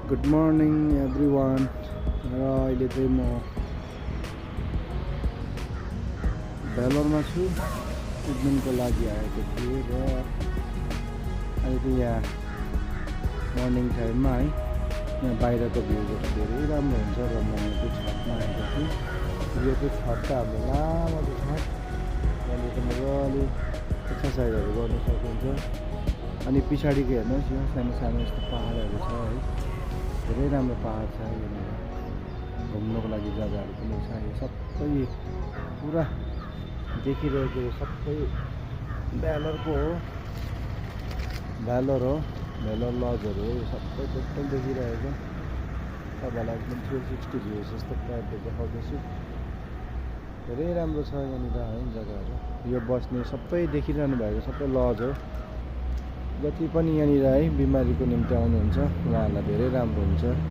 Good morning everyone. र अहिले चाहिँ म भेलोरमा छु, ट्रिटमेन्टको लागि आएको थिएँ र अहिले चाहिँ यहाँ मर्निङ टाइममा है यहाँ बाहिरको भ्यूहरू धेरै राम्रो हुन्छ र म त्यो छतमा आएको छु। यो चाहिँ छत त हाम्रो लामो छ, यहाँनिर चाहिँ मजाले एक्सर्साइजहरू गर्न सकिन्छ। अनि पछाडिको हेर्नुहोस् यो सानो सानो यस्तो पाहाडहरू छ है, धेरै राम्रो पाहाड छ। यहाँनिर घुम्नको लागि जग्गाहरू पनि छ। यो सबै पुरा देखिरहेको सबै भ्यालोरको हो, भ्यालोर लजहरू हो। यो सबै टोटल देखिरहेको तपाईँलाई एकदम 360 भ्यूज जस्तो टाइपले देखाउँदैछु। धेरै राम्रो छ यहाँनिर है जग्गाहरू। यो बस्ने सबै देखिरहनु भएको सबै लज हो। जति पनि यहाँनिर है बिमारीको निम्ति आउनुहुन्छ उहाँहरूलाई धेरै राम्रो हुन्छ।